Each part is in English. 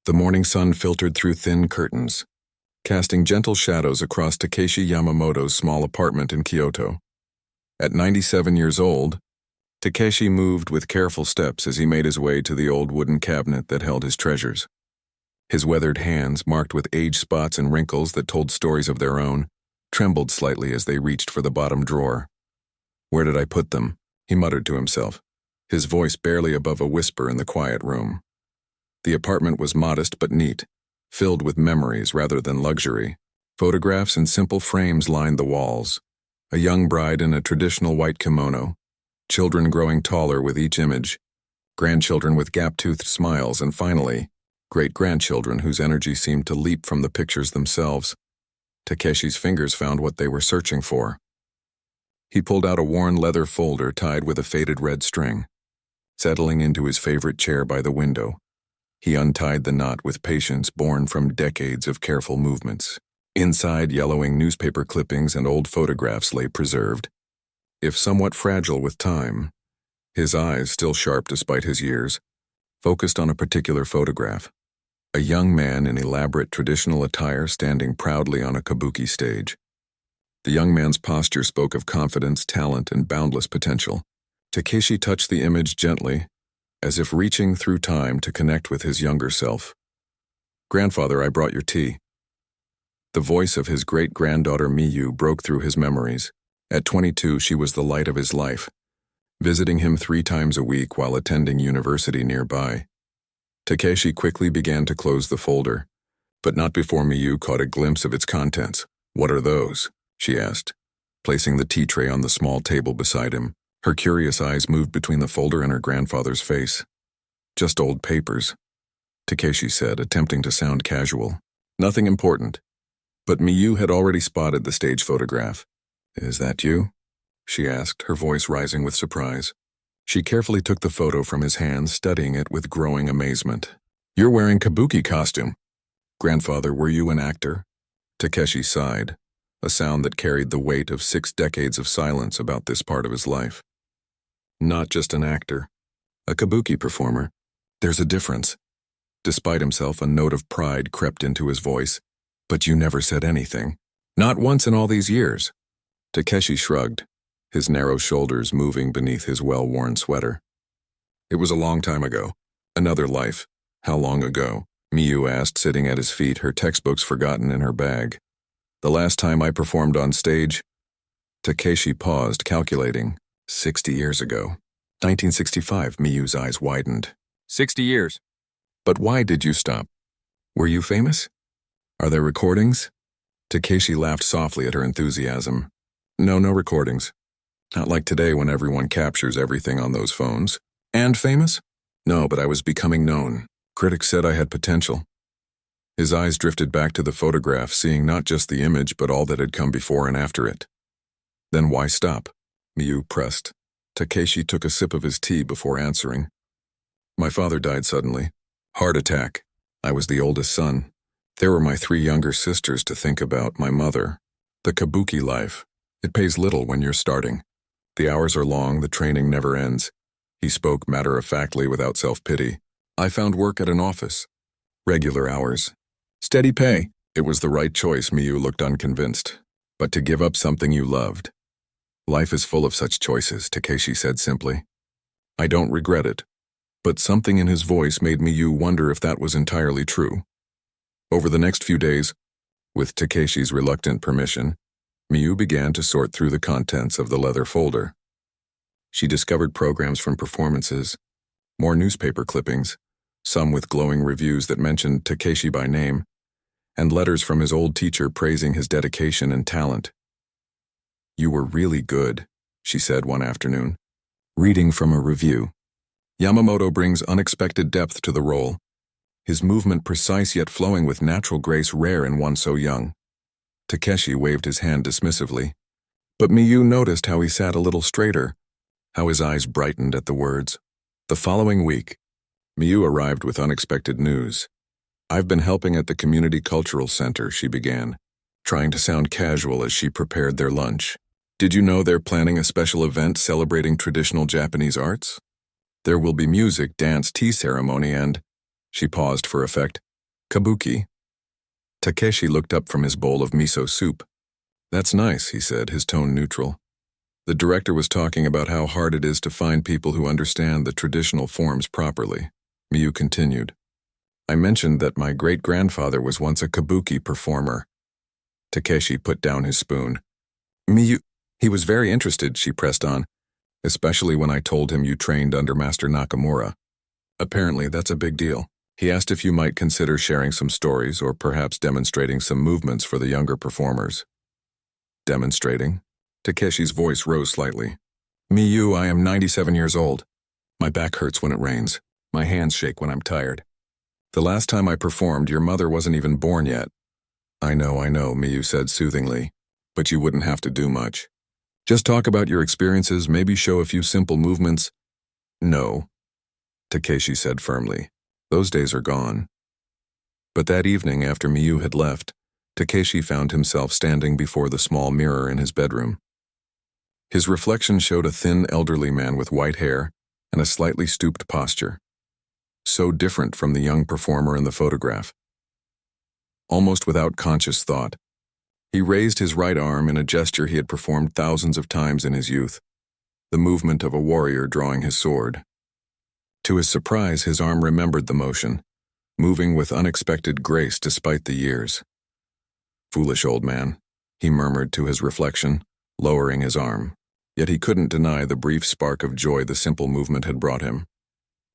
The morning sun filtered through thin curtains, casting gentle shadows across Takeshi Yamamoto's small apartment in Kyoto. At 97 years old, Takeshi moved with careful steps as he made his way to the old wooden cabinet that held his treasures. His weathered hands, marked with age spots and wrinkles that told stories of their own, trembled slightly as they reached for the bottom drawer. "Where did I put them?" he muttered to himself, his voice barely above a whisper in the quiet room. The apartment was modest but neat, filled with memories rather than luxury. Photographs in simple frames lined the walls. A young bride in a traditional white kimono, children growing taller with each image, grandchildren with gap-toothed smiles, and finally, great-grandchildren whose energy seemed to leap from the pictures themselves. Takeshi's fingers found what they were searching for. He pulled out a worn leather folder tied with a faded red string. Settling into his favorite chair by the window, he untied the knot with patience born from decades of careful movements. Inside, yellowing newspaper clippings and old photographs lay preserved. If somewhat fragile with time, his eyes, still sharp despite his years, focused on a particular photograph. A young man in elaborate traditional attire standing proudly on a kabuki stage. The young man's posture spoke of confidence, talent, and boundless potential. Takeshi touched the image gently, as if reaching through time to connect with his younger self. "Grandfather, I brought your tea." The voice of his great-granddaughter Miyu broke through his memories. At 22, she was the light of his life, visiting him 3 times a week while attending university nearby. Takeshi quickly began to close the folder, but not before Miyu caught a glimpse of its contents. "What are those?" she asked, placing the tea tray on the small table beside him. Her curious eyes moved between the folder and her grandfather's face. "Just old papers," Takeshi said, attempting to sound casual. "Nothing important." But Miyu had already spotted the stage photograph. "Is that you?" she asked, her voice rising with surprise. She carefully took the photo from his hands, studying it with growing amazement. "You're wearing kabuki costume. Grandfather, were you an actor?" Takeshi sighed, a sound that carried the weight of 6 decades of silence about this part of his life. "Not just an actor. A kabuki performer. There's a difference." Despite himself, a note of pride crept into his voice. "But you never said anything." "Not once in all these years." Takeshi shrugged, his narrow shoulders moving beneath his well-worn sweater. "It was a long time ago. Another life." "How long ago?" Miyu asked, sitting at his feet, her textbooks forgotten in her bag. "The last time I performed on stage." Takeshi paused, calculating. 60 years ago. 1965, Miyu's eyes widened. 60 years. But why did you stop? Were you famous? Are there recordings? Takeshi laughed softly at her enthusiasm. No recordings. Not like today when everyone captures everything on those phones. And famous? No, but I was becoming known. Critics said I had potential. His eyes drifted back to the photograph, seeing not just the image but all that had come before and after it. Then why stop? Miyu pressed. Takeshi took a sip of his tea before answering. My father died suddenly. Heart attack. I was the oldest son. There were my 3 younger sisters to think about, my mother. The kabuki life. It pays little when you're starting. The hours are long, the training never ends. He spoke matter-of-factly without self-pity. I found work at an office. Regular hours. Steady pay. It was the right choice, Miyu looked unconvinced. But to give up something you loved. Life is full of such choices, Takeshi said simply. I don't regret it. But something in his voice made Miyu wonder if that was entirely true. Over the next few days, with Takeshi's reluctant permission, Miyu began to sort through the contents of the leather folder. She discovered programs from performances, more newspaper clippings, some with glowing reviews that mentioned Takeshi by name, and letters from his old teacher praising his dedication and talent. You were really good, she said one afternoon, reading from a review. Yamamoto brings unexpected depth to the role, his movement precise yet flowing with natural grace rare in one so young. Takeshi waved his hand dismissively, but Miyu noticed how he sat a little straighter, how his eyes brightened at the words. The following week, Miyu arrived with unexpected news. I've been helping at the Community Cultural Center, she began, trying to sound casual as she prepared their lunch. Did you know they're planning a special event celebrating traditional Japanese arts? There will be music, dance, tea ceremony, and... She paused for effect. Kabuki. Takeshi looked up from his bowl of miso soup. That's nice, he said, his tone neutral. The director was talking about how hard it is to find people who understand the traditional forms properly. Miyu continued. I mentioned that my great-grandfather was once a kabuki performer. Takeshi put down his spoon. Miyu, he was very interested, she pressed on, especially when I told him you trained under Master Nakamura. Apparently, that's a big deal. He asked if you might consider sharing some stories or perhaps demonstrating some movements for the younger performers. Demonstrating? Takeshi's voice rose slightly. Miyu, I am 97 years old. My back hurts when it rains. My hands shake when I'm tired. The last time I performed, your mother wasn't even born yet. I know, Miyu said soothingly, but you wouldn't have to do much. Just talk about your experiences, maybe show a few simple movements. No, Takeshi said firmly. Those days are gone. But that evening, after Miyu had left, Takeshi found himself standing before the small mirror in his bedroom. His reflection showed a thin, elderly man with white hair and a slightly stooped posture. So different from the young performer in the photograph. Almost without conscious thought, he raised his right arm in a gesture he had performed thousands of times in his youth, the movement of a warrior drawing his sword. To his surprise, his arm remembered the motion, moving with unexpected grace despite the years. Foolish old man, he murmured to his reflection, lowering his arm, yet he couldn't deny the brief spark of joy the simple movement had brought him.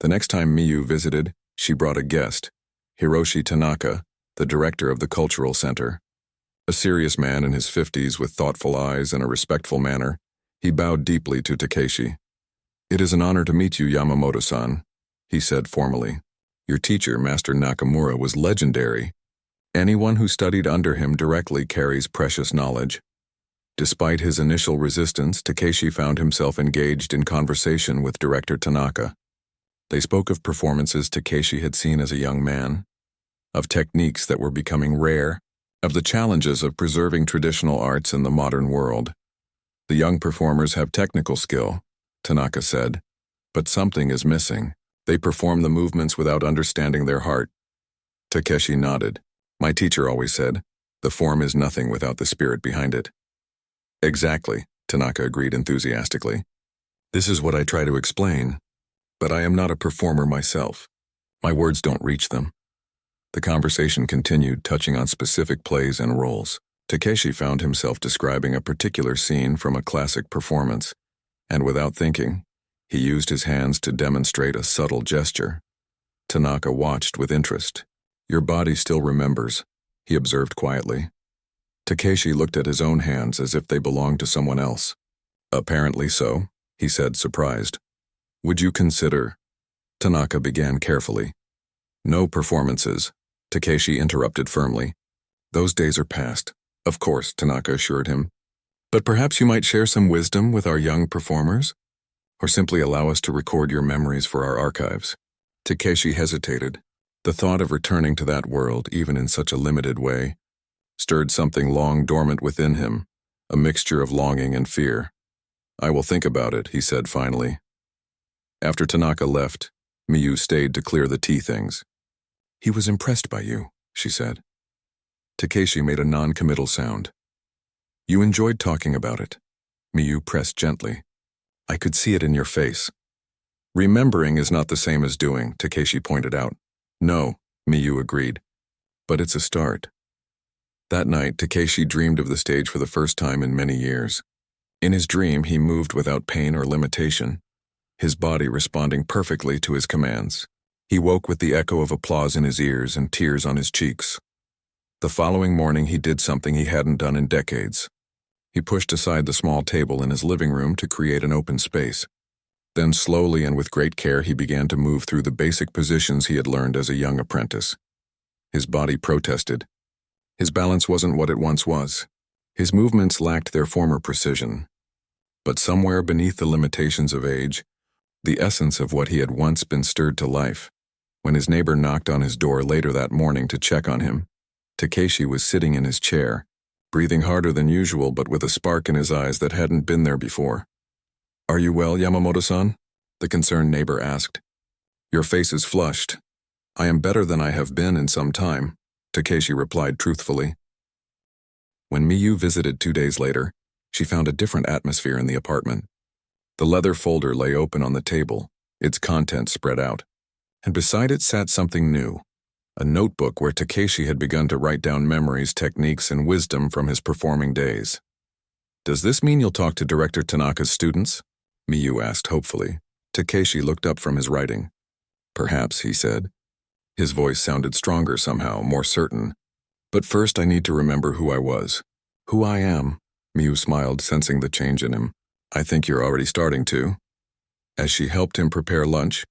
The next time Miyu visited, she brought a guest, Hiroshi Tanaka, the director of the cultural center. A serious man in his 50s with thoughtful eyes and a respectful manner, he bowed deeply to Takeshi. It is an honor to meet you, Yamamoto-san, he said formally. Your teacher, Master Nakamura, was legendary. Anyone who studied under him directly carries precious knowledge. Despite his initial resistance, Takeshi found himself engaged in conversation with Director Tanaka. They spoke of performances Takeshi had seen as a young man, of techniques that were becoming rare, of the challenges of preserving traditional arts in the modern world. The young performers have technical skill, Tanaka said, but something is missing. They perform the movements without understanding their heart. Takeshi nodded. My teacher always said, the form is nothing without the spirit behind it. Exactly, Tanaka agreed enthusiastically. This is what I try to explain, but I am not a performer myself. My words don't reach them. The conversation continued, touching on specific plays and roles. Takeshi found himself describing a particular scene from a classic performance, and without thinking, he used his hands to demonstrate a subtle gesture. Tanaka watched with interest. Your body still remembers, he observed quietly. Takeshi looked at his own hands as if they belonged to someone else. Apparently so, he said, surprised. Would you consider? Tanaka began carefully. No performances, Takeshi interrupted firmly. Those days are past. Of course, Tanaka assured him. But perhaps you might share some wisdom with our young performers? Or simply allow us to record your memories for our archives. Takeshi hesitated. The thought of returning to that world, even in such a limited way, stirred something long dormant within him, a mixture of longing and fear. I will think about it, he said finally. After Tanaka left, Miyu stayed to clear the tea things. He was impressed by you, she said. Takeshi made a non-committal sound. You enjoyed talking about it. Miyu pressed gently. I could see it in your face. Remembering is not the same as doing, Takeshi pointed out. No, Miyu agreed. But it's a start. That night, Takeshi dreamed of the stage for the first time in many years. In his dream, he moved without pain or limitation, his body responding perfectly to his commands. He woke with the echo of applause in his ears and tears on his cheeks. The following morning, he did something he hadn't done in decades. He pushed aside the small table in his living room to create an open space. Then slowly and with great care, he began to move through the basic positions he had learned as a young apprentice. His body protested. His balance wasn't what it once was. His movements lacked their former precision. But somewhere beneath the limitations of age, the essence of what he had once been stirred to life. When his neighbor knocked on his door later that morning to check on him, Takeshi was sitting in his chair, breathing harder than usual but with a spark in his eyes that hadn't been there before. Are you well, Yamamoto-san? The concerned neighbor asked. Your face is flushed. I am better than I have been in some time, Takeshi replied truthfully. When Miyu visited 2 days later, she found a different atmosphere in the apartment. The leather folder lay open on the table, its contents spread out, and beside it sat something new, a notebook where Takeshi had begun to write down memories, techniques, and wisdom from his performing days. Does this mean you'll talk to Director Tanaka's students? Miyu asked hopefully. Takeshi looked up from his writing. Perhaps, he said. His voice sounded stronger somehow, more certain. But first I need to remember who I was. Who I am, Miyu smiled, sensing the change in him. I think you're already starting to. As she helped him prepare lunch,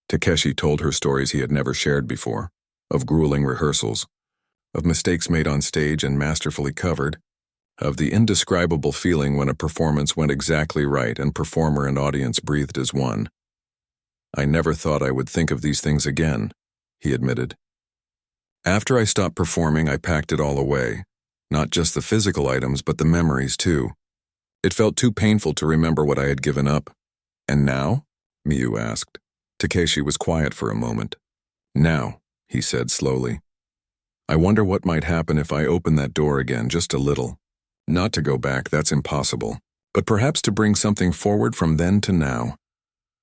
Takeshi told her stories he had never shared before, of grueling rehearsals, of mistakes made on stage and masterfully covered, of the indescribable feeling when a performance went exactly right and performer and audience breathed as one. I never thought I would think of these things again, he admitted. After I stopped performing, I packed it all away, not just the physical items, but the memories too. It felt too painful to remember what I had given up. And now? Miyu asked. Takeshi was quiet for a moment. Now, he said slowly. I wonder what might happen if I open that door again just a little. Not to go back, that's impossible, but perhaps to bring something forward from then to now.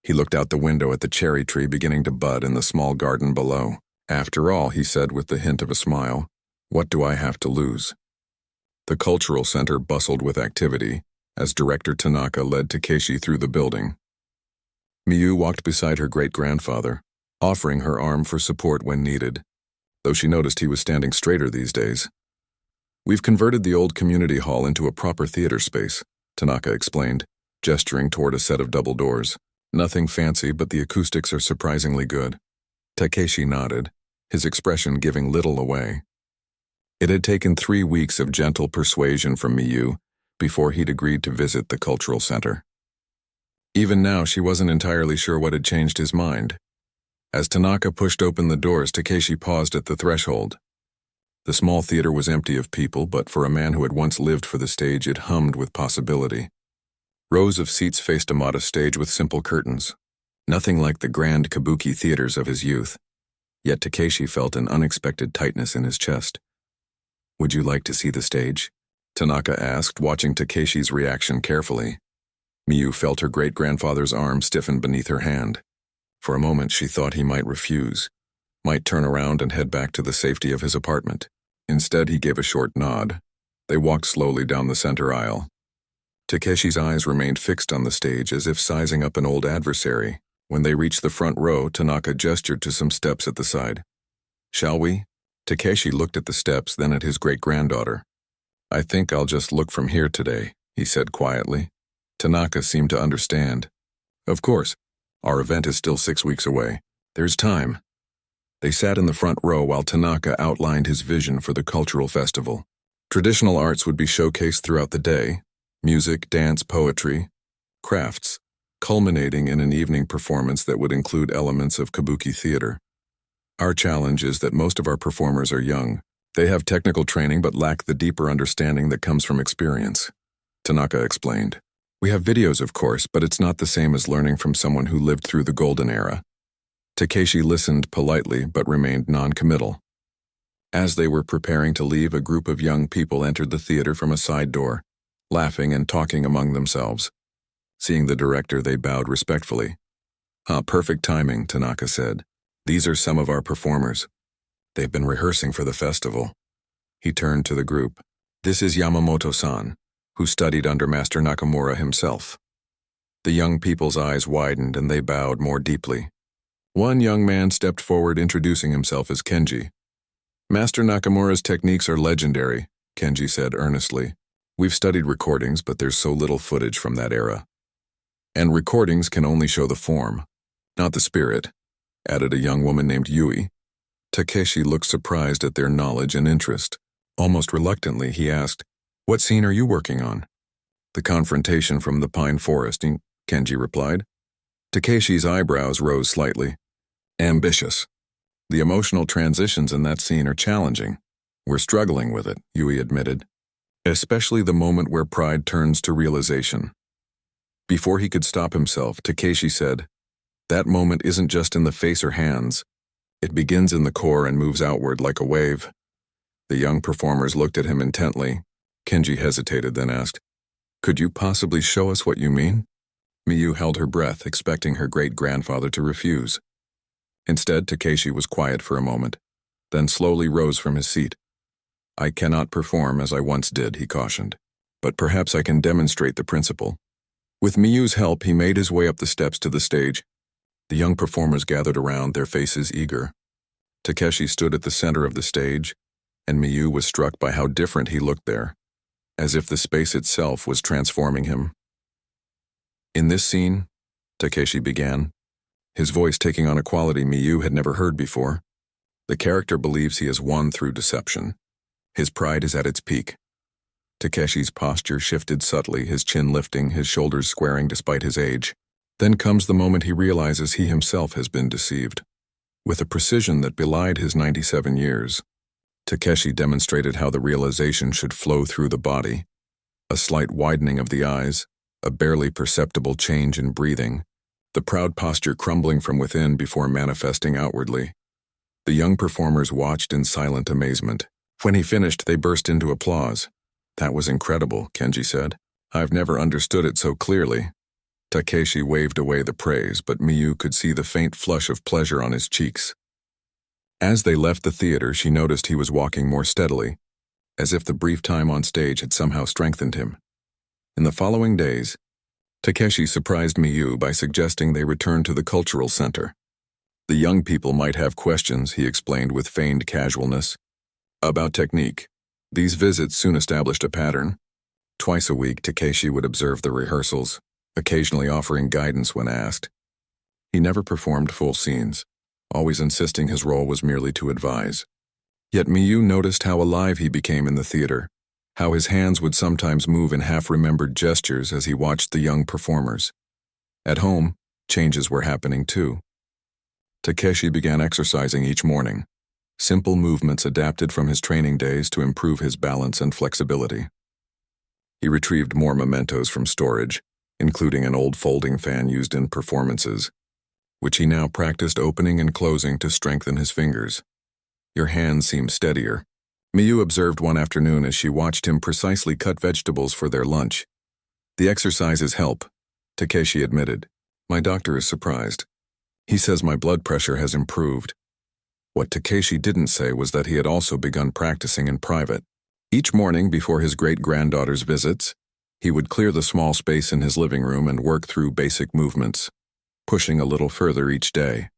He looked out the window at the cherry tree beginning to bud in the small garden below. After all, he said with the hint of a smile, what do I have to lose? The cultural center bustled with activity as Director Tanaka led Takeshi through the building. Miyu walked beside her great-grandfather, offering her arm for support when needed, though she noticed he was standing straighter these days. We've converted the old community hall into a proper theater space, Tanaka explained, gesturing toward a set of double doors. Nothing fancy, but the acoustics are surprisingly good. Takeshi nodded, his expression giving little away. It had taken 3 weeks of gentle persuasion from Miyu before he'd agreed to visit the cultural center. Even now, she wasn't entirely sure what had changed his mind. As Tanaka pushed open the doors, Takeshi paused at the threshold. The small theater was empty of people, but for a man who had once lived for the stage, it hummed with possibility. Rows of seats faced a modest stage with simple curtains, nothing like the grand kabuki theaters of his youth. Yet Takeshi felt an unexpected tightness in his chest. Would you like to see the stage? Tanaka asked, watching Takeshi's reaction carefully. Miyu felt her great-grandfather's arm stiffen beneath her hand. For a moment she thought he might refuse, might turn around and head back to the safety of his apartment. Instead, he gave a short nod. They walked slowly down the center aisle. Takeshi's eyes remained fixed on the stage as if sizing up an old adversary. When they reached the front row, Tanaka gestured to some steps at the side. Shall we? Takeshi looked at the steps, then at his great-granddaughter. I think I'll just look from here today, he said quietly. Tanaka seemed to understand. Of course, our event is still 6 weeks away. There's time. They sat in the front row while Tanaka outlined his vision for the cultural festival. Traditional arts would be showcased throughout the day, music, dance, poetry, crafts, culminating in an evening performance that would include elements of kabuki theater. Our challenge is that most of our performers are young. They have technical training but lack the deeper understanding that comes from experience, Tanaka explained. We have videos, of course, but it's not the same as learning from someone who lived through the golden era. Takeshi listened politely but remained non-committal. As they were preparing to leave, a group of young people entered the theater from a side door, laughing and talking among themselves. Seeing the director, they bowed respectfully. Perfect timing, Tanaka said. These are some of our performers. They've been rehearsing for the festival. He turned to the group. This is Yamamoto-san, who studied under Master Nakamura himself. The young people's eyes widened and they bowed more deeply. One young man stepped forward, introducing himself as Kenji. Master Nakamura's techniques are legendary, Kenji said earnestly. We've studied recordings, but there's so little footage from that era. And recordings can only show the form, not the spirit, added a young woman named Yui. Takeshi looked surprised at their knowledge and interest. Almost reluctantly, he asked, What scene are you working on? The confrontation from the pine forest, Kenji replied. Takeshi's eyebrows rose slightly. Ambitious. The emotional transitions in that scene are challenging. We're struggling with it, Yui admitted. Especially the moment where pride turns to realization. Before he could stop himself, Takeshi said, That moment isn't just in the face or hands. It begins in the core and moves outward like a wave. The young performers looked at him intently. Kenji hesitated, then asked, "Could you possibly show us what you mean?" Miyu held her breath, expecting her great-grandfather to refuse. Instead, Takeshi was quiet for a moment, then slowly rose from his seat. "I cannot perform as I once did," he cautioned, "but perhaps I can demonstrate the principle." With Miyu's help, he made his way up the steps to the stage. The young performers gathered around, their faces eager. Takeshi stood at the center of the stage, and Miyu was struck by how different he looked there, as if the space itself was transforming him. "In this scene," Takeshi began, his voice taking on a quality Miyu had never heard before, "the character believes he has won through deception. His pride is at its peak." Takeshi's posture shifted subtly, his chin lifting, his shoulders squaring despite his age. Then comes the moment he realizes he himself has been deceived. With a precision that belied his 97 years, Takeshi demonstrated how the realization should flow through the body. A slight widening of the eyes, a barely perceptible change in breathing, the proud posture crumbling from within before manifesting outwardly. The young performers watched in silent amazement. When he finished, they burst into applause. "That was incredible," Kenji said. "I've never understood it so clearly." Takeshi waved away the praise, but Miyu could see the faint flush of pleasure on his cheeks. As they left the theater, she noticed he was walking more steadily, as if the brief time on stage had somehow strengthened him. In the following days, Takeshi surprised Miyu by suggesting they return to the cultural center. The young people might have questions, he explained with feigned casualness, about technique. These visits soon established a pattern. Twice a week, Takeshi would observe the rehearsals, occasionally offering guidance when asked. He never performed full scenes, always insisting his role was merely to advise. Yet Miyu noticed how alive he became in the theater, how his hands would sometimes move in half-remembered gestures as he watched the young performers. At home, changes were happening too. Takeshi began exercising each morning, simple movements adapted from his training days to improve his balance and flexibility. He retrieved more mementos from storage, including an old folding fan used in performances, which he now practiced opening and closing to strengthen his fingers. "Your hands seem steadier," Miyu observed one afternoon as she watched him precisely cut vegetables for their lunch. "The exercises help," Takeshi admitted. "My doctor is surprised. He says my blood pressure has improved." What Takeshi didn't say was that he had also begun practicing in private. Each morning before his great-granddaughter's visits, he would clear the small space in his living room and work through basic movements, pushing a little further each day.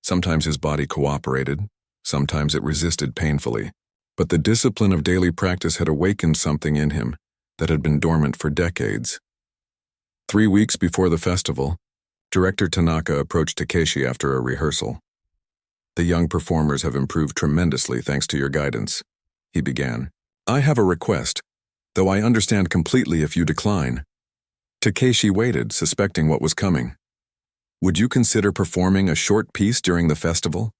Sometimes his body cooperated, sometimes it resisted painfully, but the discipline of daily practice had awakened something in him that had been dormant for decades. 3 weeks before the festival, Director Tanaka approached Takeshi after a rehearsal. "The young performers have improved tremendously thanks to your guidance," he began. "I have a request, though I understand completely if you decline." Takeshi waited, suspecting what was coming. "Would you consider performing a short piece during the festival?"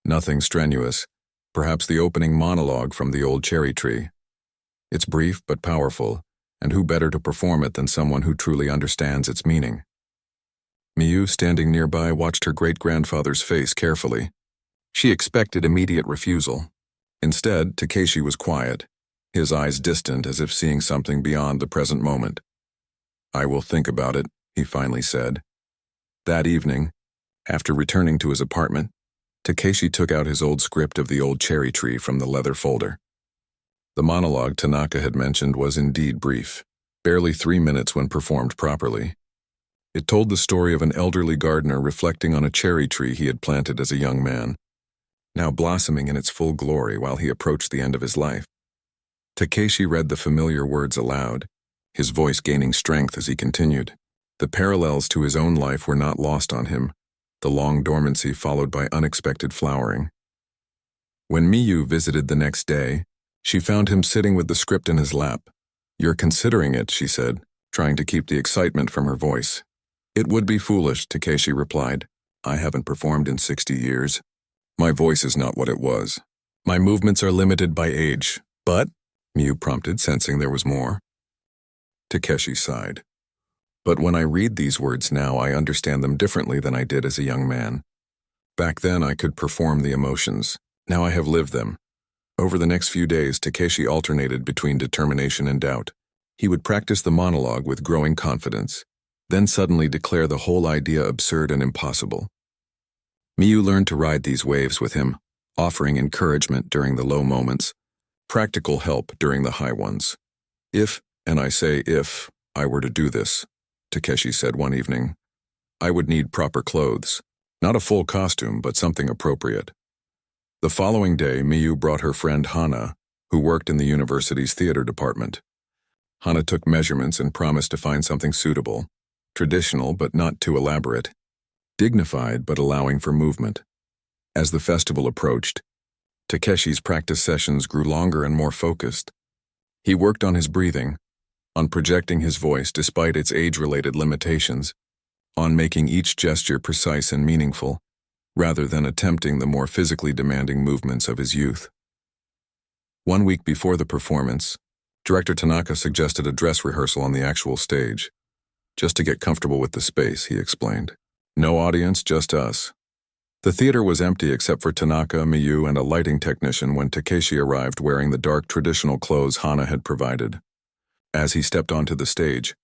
"Nothing strenuous. Perhaps the opening monologue from The Old Cherry Tree. It's brief but powerful, and who better to perform it than someone who truly understands its meaning?" Miyu, standing nearby, watched her great-grandfather's face carefully. She expected immediate refusal. Instead, Takeshi was quiet, his eyes distant as if seeing something beyond the present moment. "I will think about it," he finally said. That evening, after returning to his apartment, Takeshi took out his old script of The Old Cherry Tree from the leather folder. The monologue Tanaka had mentioned was indeed brief, barely 3 minutes when performed properly. It told the story of an elderly gardener reflecting on a cherry tree he had planted as a young man, now blossoming in its full glory while he approached the end of his life. Takeshi read the familiar words aloud, his voice gaining strength as he continued. The parallels to his own life were not lost on him, the long dormancy followed by unexpected flowering. When Miyu visited the next day, she found him sitting with the script in his lap. "You're considering it," she said, trying to keep the excitement from her voice. "It would be foolish," Takeshi replied. "I haven't performed in 60 years. My voice is not what it was. My movements are limited by age. But," Miyu prompted, sensing there was more. Takeshi sighed. "But when I read these words now, I understand them differently than I did as a young man. Back then I could perform the emotions. Now I have lived them. Over the next few days, Takeshi alternated between determination and doubt. He would practice the monologue with growing confidence, then suddenly declare the whole idea absurd and impossible. Miyu learned to ride these waves with him, offering encouragement during the low moments, practical help during the high ones. If, and I say if, I were to do this, Takeshi said one evening, I would need proper clothes. Not a full costume, but something appropriate. The following day, Miyu brought her friend Hana, who worked in the university's theater department. Hana took measurements and promised to find something suitable, traditional but not too elaborate, dignified but allowing for movement. As the festival approached, Takeshi's practice sessions grew longer and more focused. He worked on his breathing, on projecting his voice despite its age-related limitations, on making each gesture precise and meaningful, rather than attempting the more physically demanding movements of his youth. 1 week before the performance, Director Tanaka suggested a dress rehearsal on the actual stage. Just to get comfortable with the space, he explained. No audience, just us. The theater was empty except for Tanaka, Miyu, and a lighting technician when Takeshi arrived wearing the dark traditional clothes Hana had provided. As he stepped onto the stage,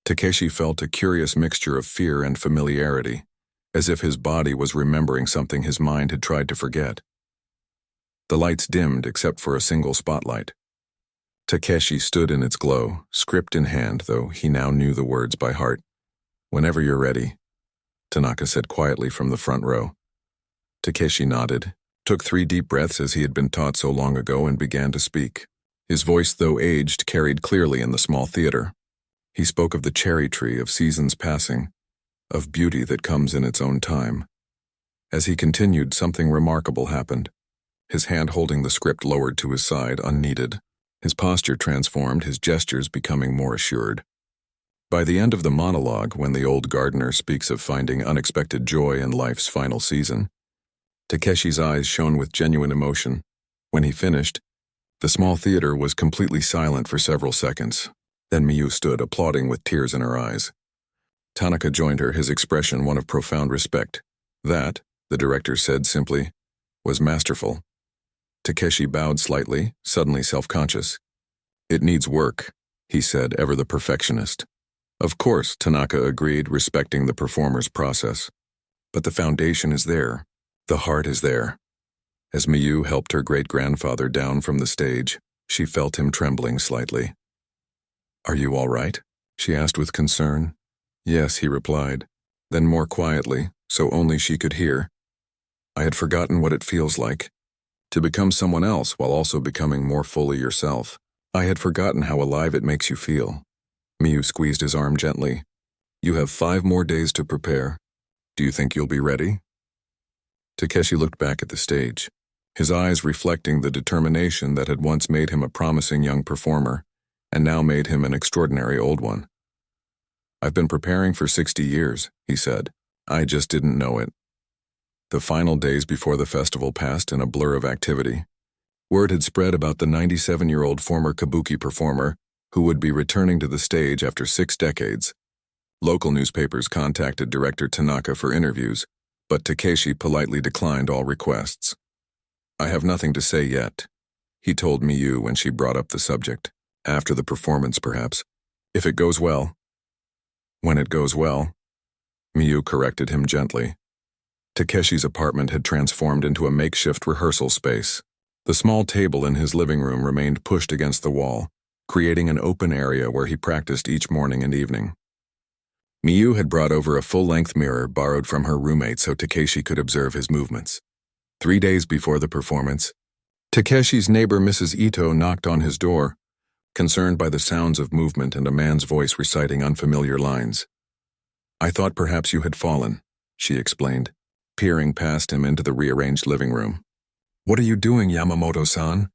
Takeshi felt a curious mixture of fear and familiarity, as if his body was remembering something his mind had tried to forget. The lights dimmed except for a single spotlight. Takeshi stood in its glow, script in hand, though he now knew the words by heart. Whenever you're ready, Tanaka said quietly from the front row. Takeshi nodded, took 3 deep breaths as he had been taught so long ago, and began to speak. His voice, though aged, carried clearly in the small theater. He spoke of the cherry tree of seasons passing, of beauty that comes in its own time. As he continued, something remarkable happened. His hand holding the script lowered to his side, unneeded. His posture transformed, his gestures becoming more assured. By the end of the monologue, when the old gardener speaks of finding unexpected joy in life's final season, Takeshi's eyes shone with genuine emotion. When he finished, the small theater was completely silent for several seconds. Then Miyu stood, applauding with tears in her eyes. Tanaka joined her, his expression one of profound respect. That, the director said simply, was masterful. Takeshi bowed slightly, suddenly self-conscious. It needs work, he said, ever the perfectionist. Of course, Tanaka agreed, respecting the performer's process. But the foundation is there. The heart is there. As Miyu helped her great-grandfather down from the stage, she felt him trembling slightly. Are you all right? She asked with concern. Yes, he replied. Then more quietly, so only she could hear. I had forgotten what it feels like. To become someone else while also becoming more fully yourself. I had forgotten how alive it makes you feel. Miyu squeezed his arm gently. You have 5 more days to prepare. Do you think you'll be ready? Takeshi looked back at the stage, his eyes reflecting the determination that had once made him a promising young performer, and now made him an extraordinary old one. I've been preparing for 60 years, he said. I just didn't know it. The final days before the festival passed in a blur of activity. Word had spread about the 97-year-old former kabuki performer who would be returning to the stage after 6 decades. Local newspapers contacted director Tanaka for interviews, but Takeshi politely declined all requests. I have nothing to say yet, he told Miyu when she brought up the subject. After the performance, perhaps. If it goes well. When it goes well, Miyu corrected him gently. Takeshi's apartment had transformed into a makeshift rehearsal space. The small table in his living room remained pushed against the wall, creating an open area where he practiced each morning and evening. Miyu had brought over a full-length mirror borrowed from her roommate so Takeshi could observe his movements. 3 days before the performance, Takeshi's neighbor Mrs. Ito knocked on his door, concerned by the sounds of movement and a man's voice reciting unfamiliar lines. I thought perhaps you had fallen, she explained, peering past him into the rearranged living room. What are you doing, Yamamoto-san?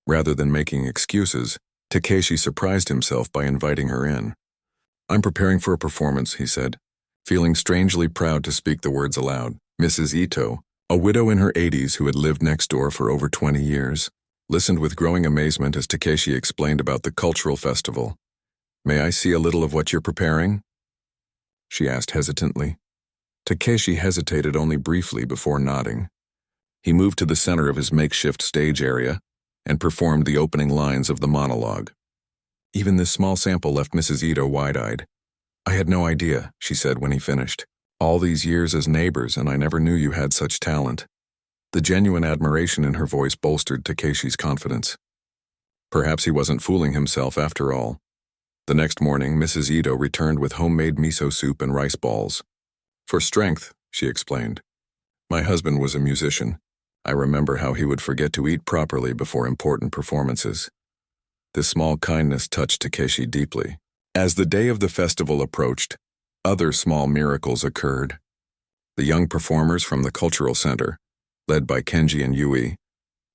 Rather than making excuses, Takeshi surprised himself by inviting her in. I'm preparing for a performance, he said, feeling strangely proud to speak the words aloud. Mrs. Ito, a widow in her 80s who had lived next door for over 20 years, listened with growing amazement as Takeshi explained about the cultural festival. May I see a little of what you're preparing? She asked hesitantly. Takeshi hesitated only briefly before nodding. He moved to the center of his makeshift stage area and performed the opening lines of the monologue. Even this small sample left Mrs. Ito wide-eyed. "I had no idea," she said when he finished. "All these years as neighbors, and I never knew you had such talent." The genuine admiration in her voice bolstered Takeshi's confidence. Perhaps he wasn't fooling himself after all. The next morning, Mrs. Ito returned with homemade miso soup and rice balls. "For strength," she explained. "My husband was a musician. I remember how he would forget to eat properly before important performances." This small kindness touched Takeshi deeply. As the day of the festival approached, other small miracles occurred. The young performers from the cultural center, led by Kenji and Yui,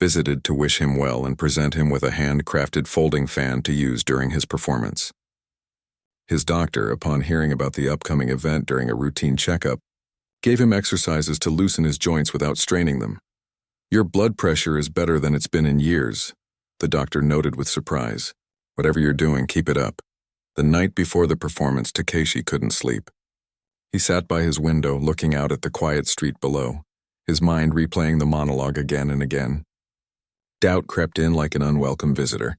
visited to wish him well and present him with a handcrafted folding fan to use during his performance. His doctor, upon hearing about the upcoming event during a routine checkup, gave him exercises to loosen his joints without straining them. "Your blood pressure is better than it's been in years," the doctor noted with surprise. "Whatever you're doing, keep it up." The night before the performance, Takeshi couldn't sleep. He sat by his window, looking out at the quiet street below, his mind replaying the monologue again and again. Doubt crept in like an unwelcome visitor.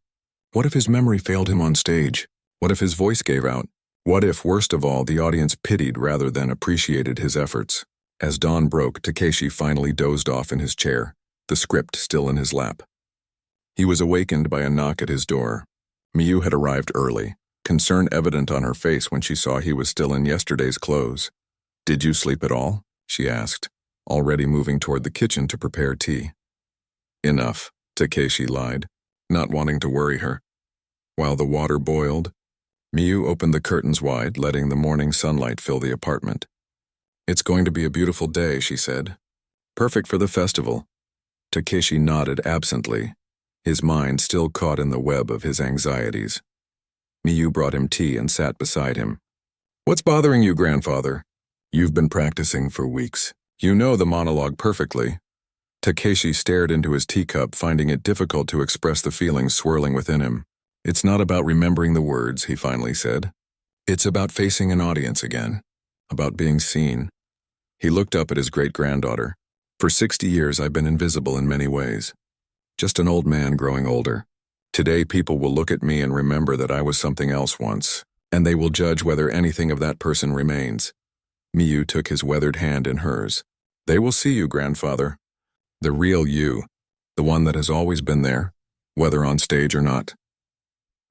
What if his memory failed him on stage? What if his voice gave out? What if, worst of all, the audience pitied rather than appreciated his efforts? As dawn broke, Takeshi finally dozed off in his chair, the script still in his lap. He was awakened by a knock at his door. Miyu had arrived early, concern evident on her face when she saw he was still in yesterday's clothes. "Did you sleep at all?" she asked, already moving toward the kitchen to prepare tea. "Enough," Takeshi lied, not wanting to worry her. While the water boiled, Miyu opened the curtains wide, letting the morning sunlight fill the apartment. "It's going to be a beautiful day," she said. "Perfect for the festival." Takeshi nodded absently, his mind still caught in the web of his anxieties. Miyu brought him tea and sat beside him. "What's bothering you, grandfather?" "You've been practicing for weeks. You know the monologue perfectly." Takeshi stared into his teacup, finding it difficult to express the feelings swirling within him. "It's not about remembering the words," he finally said. "It's about facing an audience again, about being seen." He looked up at his great-granddaughter. "For 60 years I've been invisible in many ways. Just an old man growing older. Today people will look at me and remember that I was something else once, and they will judge whether anything of that person remains." Miyu took his weathered hand in hers. "They will see you, grandfather. The real you, the one that has always been there, whether on stage or not."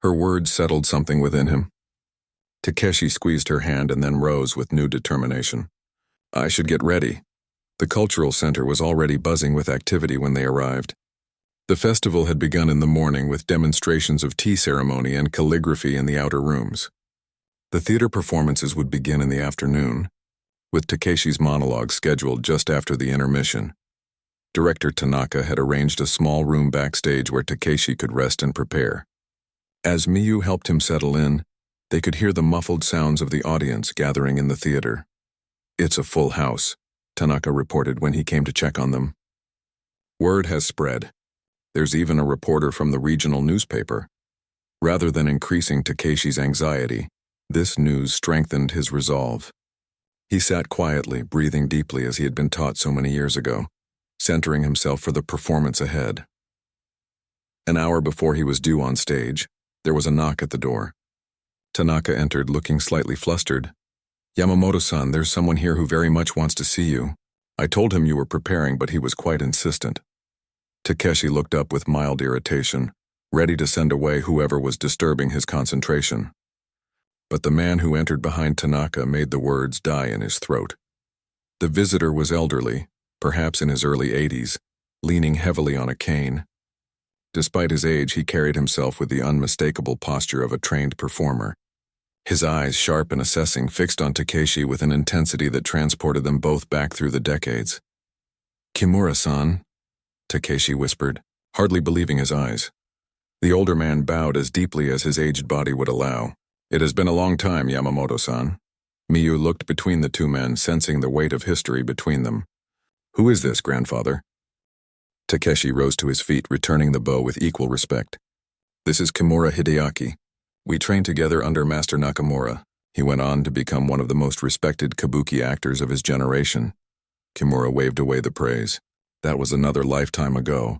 Her words settled something within him. Takeshi squeezed her hand and then rose with new determination. "I should get ready." The cultural center was already buzzing with activity when they arrived. The festival had begun in the morning with demonstrations of tea ceremony and calligraphy in the outer rooms. The theater performances would begin in the afternoon, with Takeshi's monologue scheduled just after the intermission. Director Tanaka had arranged a small room backstage where Takeshi could rest and prepare. As Miyu helped him settle in, they could hear the muffled sounds of the audience gathering in the theater. "It's a full house," Tanaka reported when he came to check on them. "Word has spread. There's even a reporter from the regional newspaper." Rather than increasing Takeshi's anxiety, this news strengthened his resolve. He sat quietly, breathing deeply as he had been taught so many years ago, centering himself for the performance ahead. An hour before he was due on stage, there was a knock at the door. Tanaka entered, looking slightly flustered. "Yamamoto-san, there's someone here who very much wants to see you. I told him you were preparing, but he was quite insistent." Takeshi looked up with mild irritation, ready to send away whoever was disturbing his concentration. But the man who entered behind Tanaka made the words die in his throat. The visitor was elderly, perhaps in his early 80s, leaning heavily on a cane. Despite his age, he carried himself with the unmistakable posture of a trained performer. His eyes, sharp and assessing, fixed on Takeshi with an intensity that transported them both back through the decades. "Kimura-san," Takeshi whispered, hardly believing his eyes. The older man bowed as deeply as his aged body would allow. "It has been a long time, Yamamoto-san." Miyu looked between the two men, sensing the weight of history between them. "Who is this, grandfather?" Takeshi rose to his feet, returning the bow with equal respect. "This is Kimura Hideaki. We trained together under Master Nakamura. He went on to become one of the most respected kabuki actors of his generation. Kimura waved away the praise. That was another lifetime ago.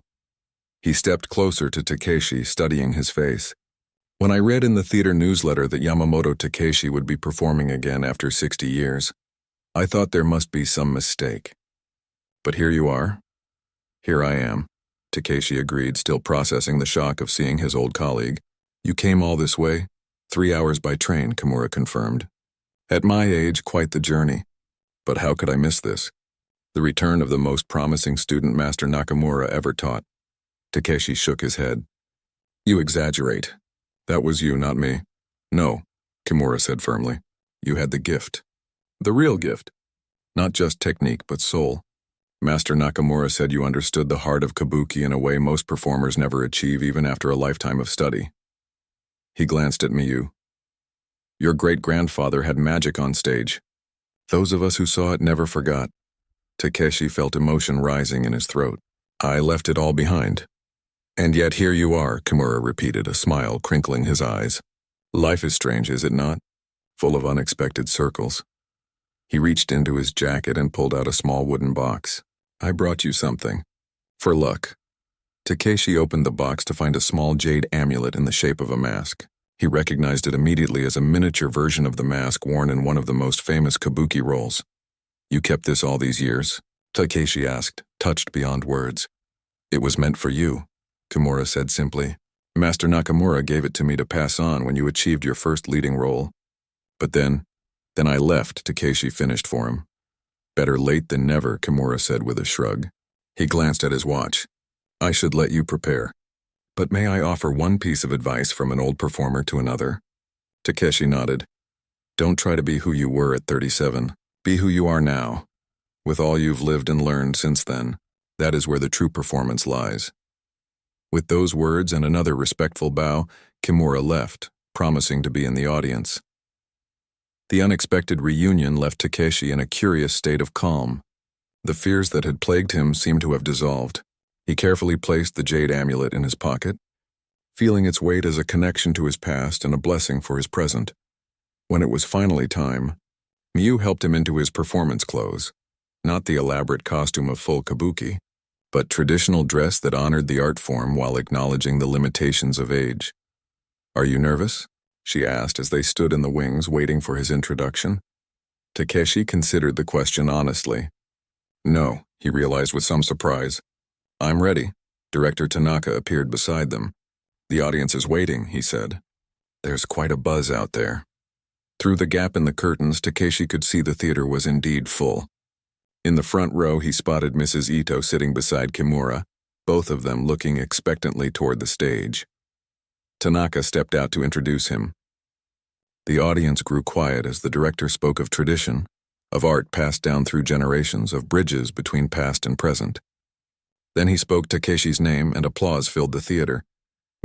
He stepped closer to Takeshi, studying his face. When I read in the theater newsletter that Yamamoto Takeshi would be performing again after 60 years, I thought there must be some mistake. But here you are. Here I am, Takeshi agreed, still processing the shock of seeing his old colleague. You came all this way? 3 hours by train, Kimura confirmed. At my age, quite the journey. But how could I miss this? The return of the most promising student Master Nakamura ever taught. Takeshi shook his head. You exaggerate. That was you, not me. No, Kimura said firmly. You had the gift. The real gift. Not just technique, but soul. Master Nakamura said you understood the heart of kabuki in a way most performers never achieve even after a lifetime of study. He glanced at Miyu. Your great-grandfather had magic on stage. Those of us who saw it never forgot. Takeshi felt emotion rising in his throat. I left it all behind. And yet here you are, Kimura repeated, a smile crinkling his eyes. Life is strange, is it not? Full of unexpected circles. He reached into his jacket and pulled out a small wooden box. I brought you something. For luck. Takeshi opened the box to find a small jade amulet in the shape of a mask. He recognized it immediately as a miniature version of the mask worn in one of the most famous kabuki roles. You kept this all these years? Takeshi asked, touched beyond words. It was meant for you, Kimura said simply. Master Nakamura gave it to me to pass on when you achieved your first leading role. But then I left, Takeshi finished for him. Better late than never, Kimura said with a shrug. He glanced at his watch. I should let you prepare. But may I offer one piece of advice from an old performer to another? Takeshi nodded. Don't try to be who you were at 37. Be who you are now. With all you've lived and learned since then, that is where the true performance lies. With those words and another respectful bow, Kimura left, promising to be in the audience. The unexpected reunion left Takeshi in a curious state of calm. The fears that had plagued him seemed to have dissolved. He carefully placed the jade amulet in his pocket, feeling its weight as a connection to his past and a blessing for his present. When it was finally time, Miyu helped him into his performance clothes, not the elaborate costume of full kabuki, but traditional dress that honored the art form while acknowledging the limitations of age. Are you nervous? She asked as they stood in the wings waiting for his introduction. Takeshi considered the question honestly. No, he realized with some surprise. I'm ready. Director Tanaka appeared beside them. The audience is waiting, he said. There's quite a buzz out there. Through the gap in the curtains, Takeshi could see the theater was indeed full. In the front row, he spotted Mrs. Ito sitting beside Kimura, both of them looking expectantly toward the stage. Tanaka stepped out to introduce him. The audience grew quiet as the director spoke of tradition, of art passed down through generations, of bridges between past and present. Then he spoke Takeshi's name and applause filled the theater.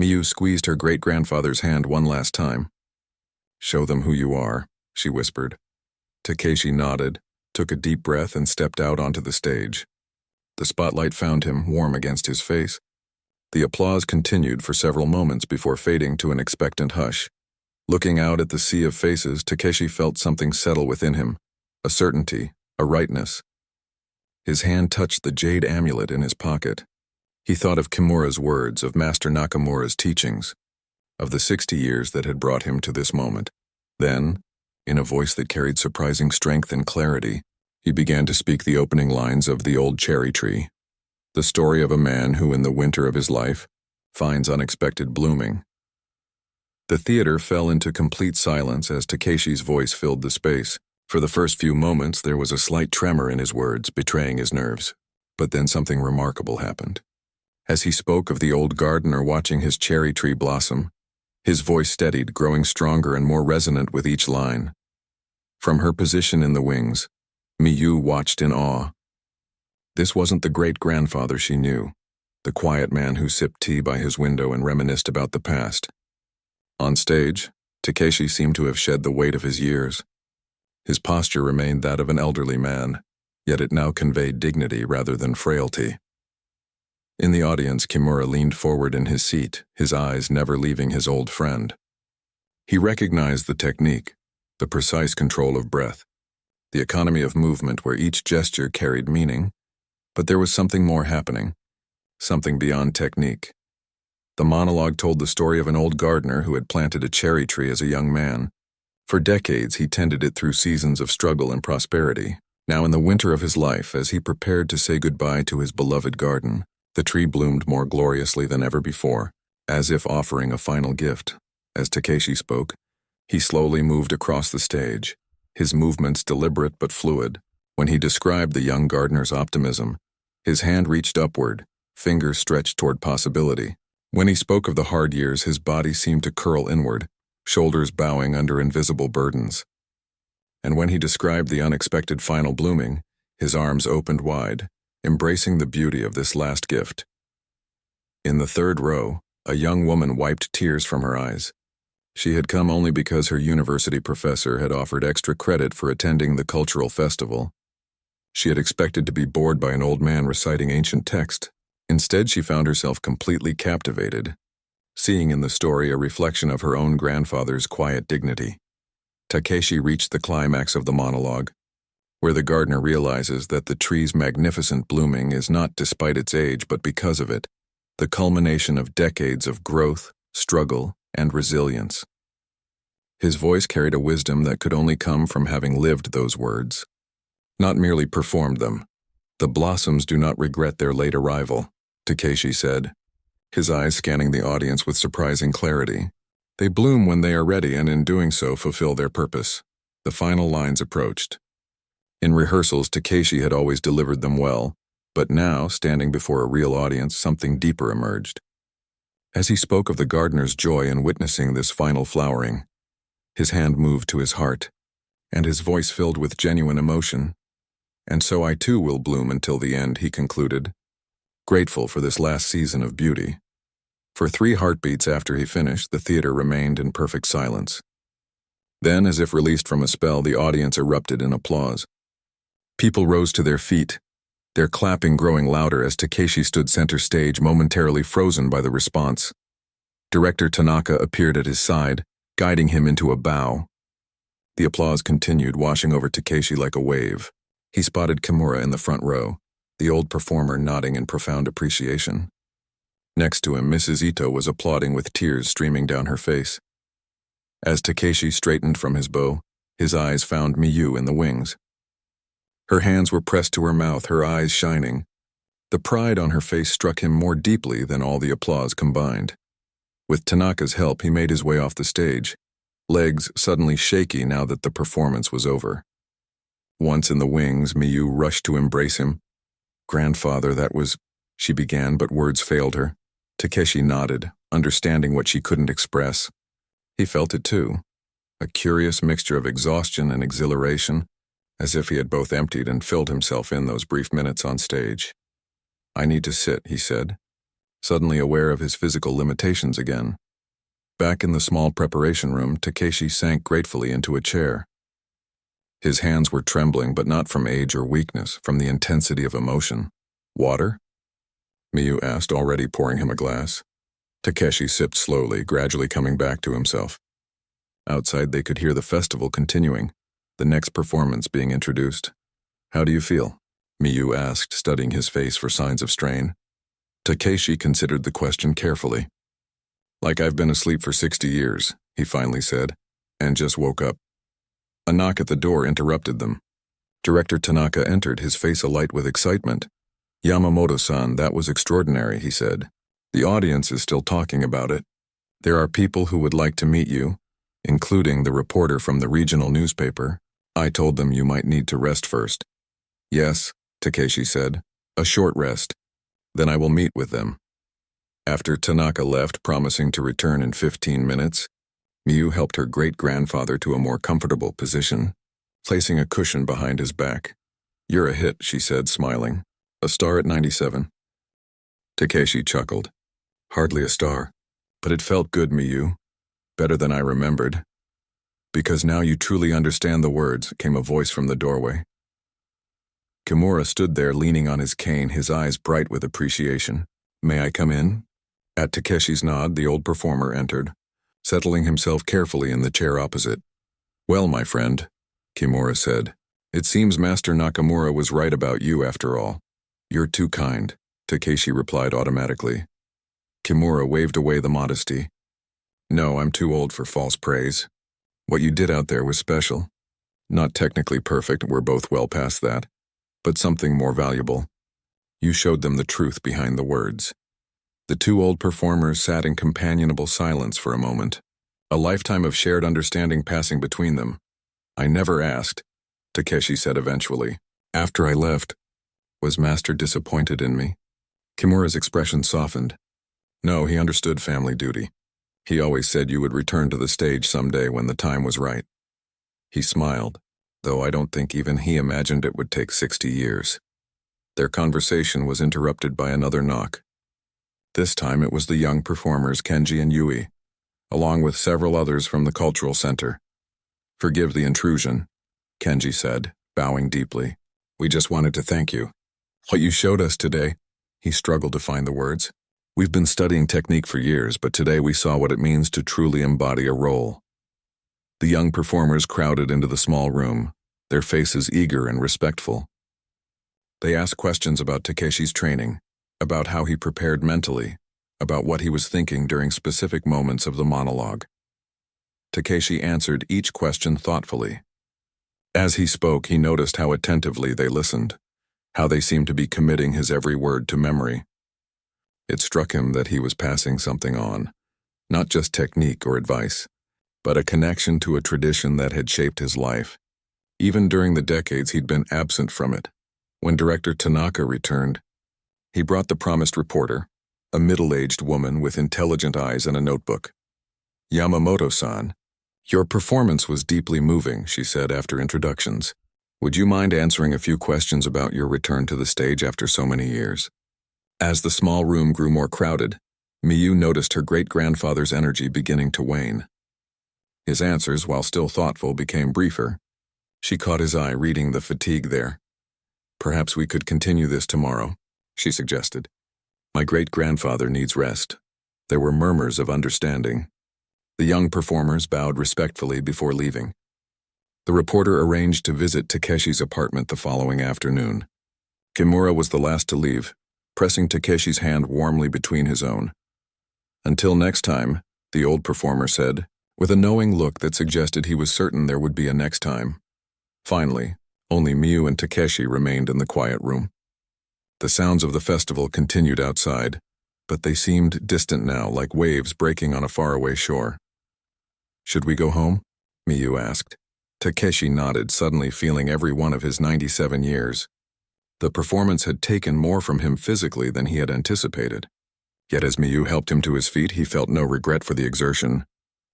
Miyu squeezed her great-grandfather's hand one last time. Show them who you are, she whispered. Takeshi nodded, took a deep breath and stepped out onto the stage. The spotlight found him, warm against his face. The applause continued for several moments before fading to an expectant hush. Looking out at the sea of faces, Takeshi felt something settle within him, a certainty, a rightness. His hand touched the jade amulet in his pocket. He thought of Kimura's words, of Master Nakamura's teachings, of the 60 years that had brought him to this moment. Then, in a voice that carried surprising strength and clarity, he began to speak the opening lines of The Old Cherry Tree, the story of a man who, in the winter of his life, finds unexpected blooming. The theater fell into complete silence as Takeshi's voice filled the space. For the first few moments, there was a slight tremor in his words, betraying his nerves. But then something remarkable happened. As he spoke of the old gardener watching his cherry tree blossom, his voice steadied, growing stronger and more resonant with each line. From her position in the wings, Miyu watched in awe. This wasn't the great-grandfather she knew, the quiet man who sipped tea by his window and reminisced about the past. On stage, Takeshi seemed to have shed the weight of his years. His posture remained that of an elderly man, yet it now conveyed dignity rather than frailty. In the audience, Kimura leaned forward in his seat, his eyes never leaving his old friend. He recognized the technique, the precise control of breath, the economy of movement where each gesture carried meaning. But there was something more happening, something beyond technique. The monologue told the story of an old gardener who had planted a cherry tree as a young man. For decades, he tended it through seasons of struggle and prosperity. Now, in the winter of his life, as he prepared to say goodbye to his beloved garden, the tree bloomed more gloriously than ever before, as if offering a final gift. As Takeshi spoke, he slowly moved across the stage, his movements deliberate but fluid. When he described the young gardener's optimism, his hand reached upward, fingers stretched toward possibility. When he spoke of the hard years, his body seemed to curl inward, shoulders bowing under invisible burdens. And when he described the unexpected final blooming, his arms opened wide, embracing the beauty of this last gift. In the third row, a young woman wiped tears from her eyes. She had come only because her university professor had offered extra credit for attending the cultural festival. She had expected to be bored by an old man reciting ancient text. Instead, she found herself completely captivated, seeing in the story a reflection of her own grandfather's quiet dignity. Takeshi reached the climax of the monologue, where the gardener realizes that the tree's magnificent blooming is not despite its age but because of it, the culmination of decades of growth, struggle, and resilience. His voice carried a wisdom that could only come from having lived those words, not merely performed them. The blossoms do not regret their late arrival, Takeshi said, his eyes scanning the audience with surprising clarity. They bloom when they are ready and in doing so fulfill their purpose. The final lines approached. In rehearsals, Takeshi had always delivered them well, but now, standing before a real audience, something deeper emerged. As he spoke of the gardener's joy in witnessing this final flowering, his hand moved to his heart, and his voice filled with genuine emotion. And so I too will bloom until the end, he concluded, grateful for this last season of beauty. For 3 heartbeats after he finished, the theater remained in perfect silence. Then, as if released from a spell, the audience erupted in applause. People rose to their feet, their clapping growing louder as Takeshi stood center stage, momentarily frozen by the response. Director Tanaka appeared at his side, guiding him into a bow. The applause continued, washing over Takeshi like a wave. He spotted Kimura in the front row, the old performer nodding in profound appreciation. Next to him, Mrs. Ito was applauding with tears streaming down her face. As Takeshi straightened from his bow, his eyes found Miyu in the wings. Her hands were pressed to her mouth, her eyes shining. The pride on her face struck him more deeply than all the applause combined. With Tanaka's help, he made his way off the stage, legs suddenly shaky now that the performance was over. Once in the wings, Miyu rushed to embrace him. "Grandfather, that was," she began, but words failed her. Takeshi nodded, understanding what she couldn't express. He felt it too, a curious mixture of exhaustion and exhilaration, as if he had both emptied and filled himself in those brief minutes on stage. "I need to sit," he said, suddenly aware of his physical limitations again. Back in the small preparation room, Takeshi sank gratefully into a chair. His hands were trembling, but not from age or weakness, from the intensity of emotion. "Water?" Miyu asked, already pouring him a glass. Takeshi sipped slowly, gradually coming back to himself. Outside, they could hear the festival continuing, the next performance being introduced. "How do you feel?" Miyu asked, studying his face for signs of strain. Takeshi considered the question carefully. "Like I've been asleep for 60 years, he finally said, and just woke up. A knock at the door interrupted them. Director Tanaka entered, his face alight with excitement. "Yamamoto-san, that was extraordinary," he said. "The audience is still talking about it. There are people who would like to meet you, including the reporter from the regional newspaper. I told them you might need to rest first." "Yes," Takeshi said, "a short rest. Then I will meet with them." After Tanaka left, promising to return in 15 minutes, Miyu helped her great-grandfather to a more comfortable position, placing a cushion behind his back. "You're a hit," she said, smiling. "A star at 97. Takeshi chuckled. "Hardly a star. But it felt good, Miyu. Better than I remembered." "Because now you truly understand the words," came a voice from the doorway. Kimura stood there leaning on his cane, his eyes bright with appreciation. "May I come in?" At Takeshi's nod, the old performer entered, settling himself carefully in the chair opposite. Well, my friend, Kimura said, it seems Master Nakamura was right about you after all. You're too kind, Takeshi replied automatically. Kimura waved away the modesty. No, I'm too old for false praise. What you did out there was special. Not technically perfect, we're both well past that, but something more valuable. You showed them the truth behind the words. The two old performers sat in companionable silence for a moment, a lifetime of shared understanding passing between them. I never asked, Takeshi said eventually. After I left, was Master disappointed in me? Kimura's expression softened. No, he understood family duty. He always said you would return to the stage someday when the time was right. He smiled, though I don't think even he imagined it would take 60 years. Their conversation was interrupted by another knock. This time it was the young performers Kenji and Yui, along with several others from the cultural center. Forgive the intrusion, Kenji said, bowing deeply. We just wanted to thank you. What you showed us today, he struggled to find the words. We've been studying technique for years, but today we saw what it means to truly embody a role. The young performers crowded into the small room, their faces eager and respectful. They asked questions about Takeshi's training, about how he prepared mentally, about what he was thinking during specific moments of the monologue. Takeshi answered each question thoughtfully. As he spoke, he noticed how attentively they listened, how they seemed to be committing his every word to memory. It struck him that he was passing something on, not just technique or advice, but a connection to a tradition that had shaped his life, even during the decades he'd been absent from it. When Director Tanaka returned, he brought the promised reporter, a middle-aged woman with intelligent eyes and a notebook. Yamamoto-san, your performance was deeply moving, she said after introductions. Would you mind answering a few questions about your return to the stage after so many years? As the small room grew more crowded, Miyu noticed her great-grandfather's energy beginning to wane. His answers, while still thoughtful, became briefer. She caught his eye, reading the fatigue there. Perhaps we could continue this tomorrow, she suggested. My great-grandfather needs rest. There were murmurs of understanding. The young performers bowed respectfully before leaving. The reporter arranged to visit Takeshi's apartment the following afternoon. Kimura was the last to leave, pressing Takeshi's hand warmly between his own. Until next time, the old performer said, with a knowing look that suggested he was certain there would be a next time. Finally, only Miyu and Takeshi remained in the quiet room. The sounds of the festival continued outside, but they seemed distant now, like waves breaking on a faraway shore. Should we go home? Miyu asked. Takeshi nodded, suddenly feeling every one of his 97 years. The performance had taken more from him physically than he had anticipated. Yet as Miyu helped him to his feet, he felt no regret for the exertion.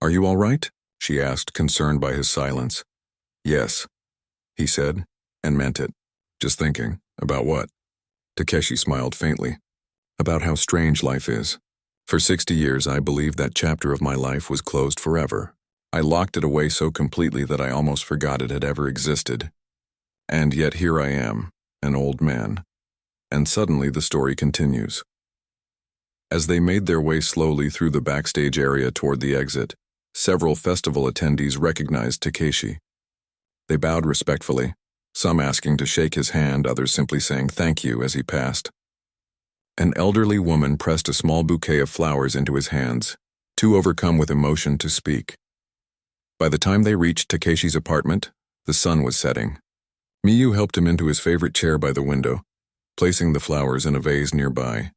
Are you all right? She asked, concerned by his silence. Yes, he said, and meant it. Just thinking. About what? Takeshi smiled faintly. About how strange life is. For 60 years, I believed that chapter of my life was closed forever. I locked it away so completely that I almost forgot it had ever existed. And yet here I am, an old man. And suddenly the story continues. As they made their way slowly through the backstage area toward the exit, several festival attendees recognized Takeshi. They bowed respectfully, some asking to shake his hand, others simply saying thank you as he passed. An elderly woman pressed a small bouquet of flowers into his hands, too overcome with emotion to speak. By the time they reached Takeshi's apartment, the sun was setting. Miyu helped him into his favorite chair by the window, placing the flowers in a vase nearby.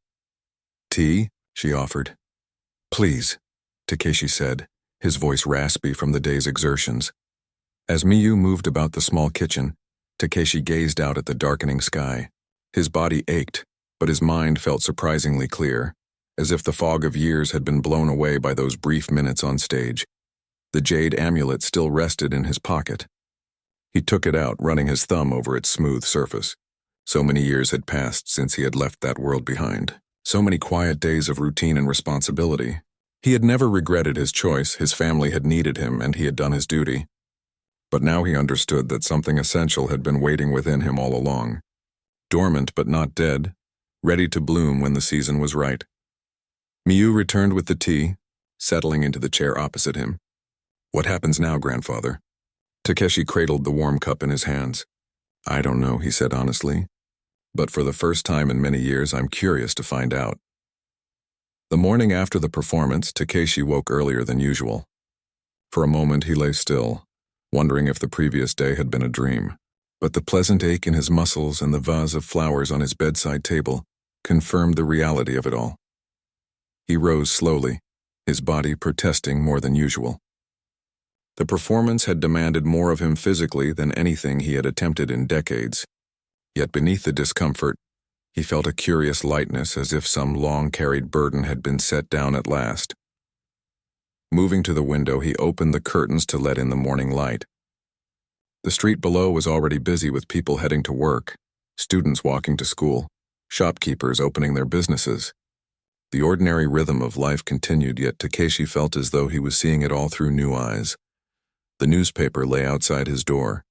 Tea? She offered. Please, Takeshi said, his voice raspy from the day's exertions. As Miyu moved about the small kitchen, Takeshi gazed out at the darkening sky. His body ached, but his mind felt surprisingly clear, as if the fog of years had been blown away by those brief minutes on stage. The jade amulet still rested in his pocket. He took it out, running his thumb over its smooth surface. So many years had passed since he had left that world behind. So many quiet days of routine and responsibility. He had never regretted his choice. His family had needed him, and he had done his duty. But now he understood that something essential had been waiting within him all along. Dormant but not dead, ready to bloom when the season was right. Miyu returned with the tea, settling into the chair opposite him. What happens now, grandfather? Takeshi cradled the warm cup in his hands. I don't know, he said honestly. But for the first time in many years, I'm curious to find out. The morning after the performance, Takeshi woke earlier than usual. For a moment he lay still, wondering if the previous day had been a dream. But the pleasant ache in his muscles and the vase of flowers on his bedside table confirmed the reality of it all. He rose slowly, his body protesting more than usual. The performance had demanded more of him physically than anything he had attempted in decades. Yet beneath the discomfort, he felt a curious lightness as if some long-carried burden had been set down at last. Moving to the window, he opened the curtains to let in the morning light. The street below was already busy with people heading to work, students walking to school, shopkeepers opening their businesses. The ordinary rhythm of life continued, yet Takeshi felt as though he was seeing it all through new eyes. The newspaper lay outside his door,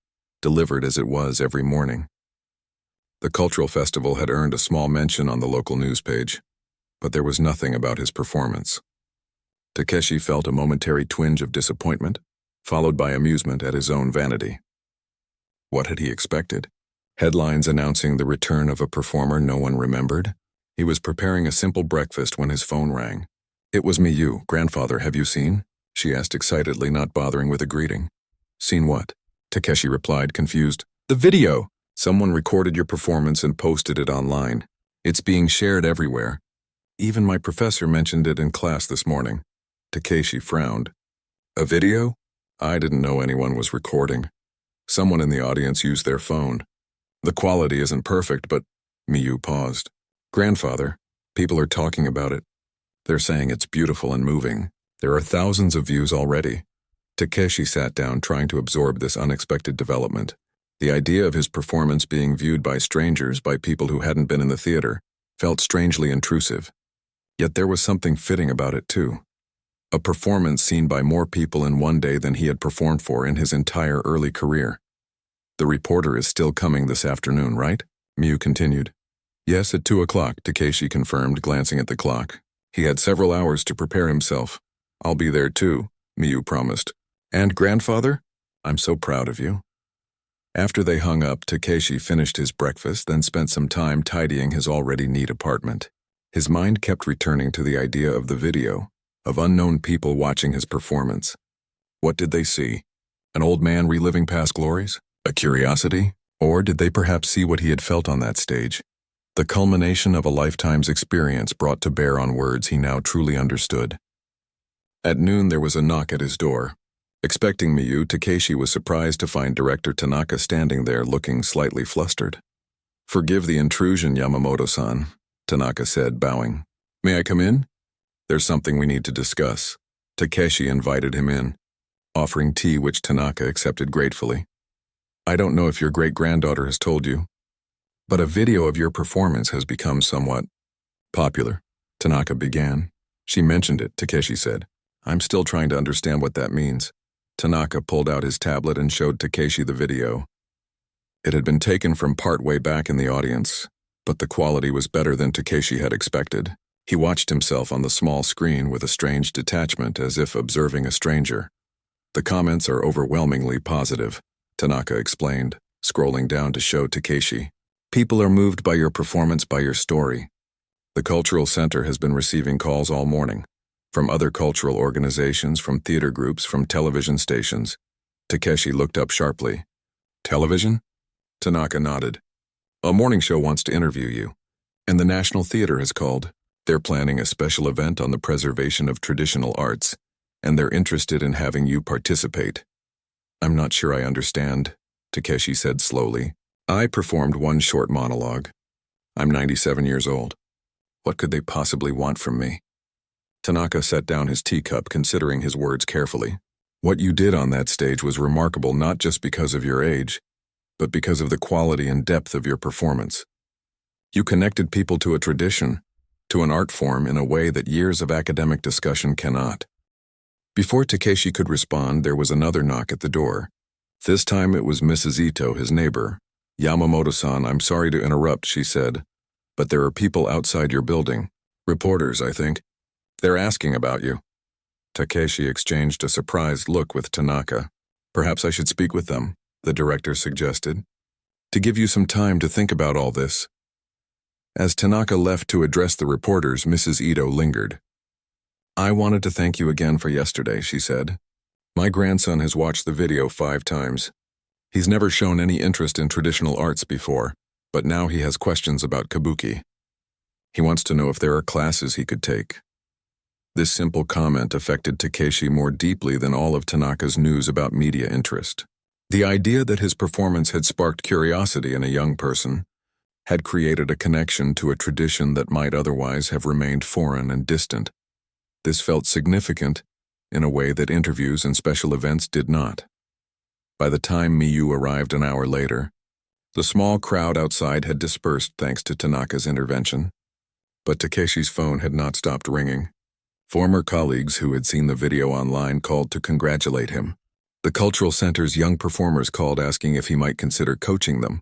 delivered as it was every morning. The cultural festival had earned a small mention on the local news page, but there was nothing about his performance. Takeshi felt a momentary twinge of disappointment, followed by amusement at his own vanity. What had he expected? Headlines announcing the return of a performer no one remembered? He was preparing a simple breakfast when his phone rang. It was Miyu. Grandfather, have you seen? She asked excitedly, not bothering with a greeting. Seen what? Takeshi replied, confused. The video! Someone recorded your performance and posted it online. It's being shared everywhere. Even my professor mentioned it in class this morning. Takeshi frowned. A video? I didn't know anyone was recording. Someone in the audience used their phone. The quality isn't perfect, but... Miyu paused. Grandfather, people are talking about it. They're saying it's beautiful and moving. There are thousands of views already. Takeshi sat down, trying to absorb this unexpected development. The idea of his performance being viewed by strangers, by people who hadn't been in the theater, felt strangely intrusive. Yet there was something fitting about it, too. A performance seen by more people in one day than he had performed for in his entire early career. The reporter is still coming this afternoon, right? Miyu continued. Yes, at 2 o'clock, Takeshi confirmed, glancing at the clock. He had several hours to prepare himself. I'll be there too, Miyu promised. And grandfather? I'm so proud of you. After they hung up, Takeshi finished his breakfast, then spent some time tidying his already neat apartment. His mind kept returning to the idea of the video, of unknown people watching his performance. What did they see? An old man reliving past glories? A curiosity? Or did they perhaps see what he had felt on that stage? The culmination of a lifetime's experience brought to bear on words he now truly understood. At noon there was a knock at his door. Expecting Miyu, Takeshi was surprised to find Director Tanaka standing there looking slightly flustered. Forgive the intrusion, Yamamoto-san, Tanaka said, bowing. May I come in? There's something we need to discuss. Takeshi invited him in, offering tea which Tanaka accepted gratefully. I don't know if your great-granddaughter has told you, but a video of your performance has become somewhat popular, Tanaka began. She mentioned it, Takeshi said. I'm still trying to understand what that means. Tanaka pulled out his tablet and showed Takeshi the video. It had been taken from part way back in the audience, but the quality was better than Takeshi had expected. He watched himself on the small screen with a strange detachment, as if observing a stranger. The comments are overwhelmingly positive, Tanaka explained, scrolling down to show Takeshi. People are moved by your performance, by your story. The Cultural Center has been receiving calls all morning, from other cultural organizations, from theater groups, from television stations. Takeshi looked up sharply. Television? Tanaka nodded. A morning show wants to interview you, and the National Theater has called. They're planning a special event on the preservation of traditional arts, and they're interested in having you participate. I'm not sure I understand, Takeshi said slowly. I performed one short monologue. I'm 97 years old. What could they possibly want from me? Tanaka set down his teacup, considering his words carefully. What you did on that stage was remarkable not just because of your age, but because of the quality and depth of your performance. You connected people to a tradition, to an art form in a way that years of academic discussion cannot. Before Takeshi could respond, there was another knock at the door. This time it was Mrs. Ito, his neighbor. Yamamoto-san, I'm sorry to interrupt, she said, but there are people outside your building. Reporters, I think. They're asking about you. Takeshi exchanged a surprised look with Tanaka. Perhaps I should speak with them, the director suggested, to give you some time to think about all this. As Tanaka left to address the reporters, Mrs. Ito lingered. I wanted to thank you again for yesterday, she said. My grandson has watched the video 5 times. He's never shown any interest in traditional arts before, but now he has questions about kabuki. He wants to know if there are classes he could take. This simple comment affected Takeshi more deeply than all of Tanaka's news about media interest. The idea that his performance had sparked curiosity in a young person had created a connection to a tradition that might otherwise have remained foreign and distant. This felt significant in a way that interviews and special events did not. By the time Miyu arrived an hour later, the small crowd outside had dispersed thanks to Tanaka's intervention. But Takeshi's phone had not stopped ringing. Former colleagues who had seen the video online called to congratulate him. The Cultural Center's young performers called asking if he might consider coaching them.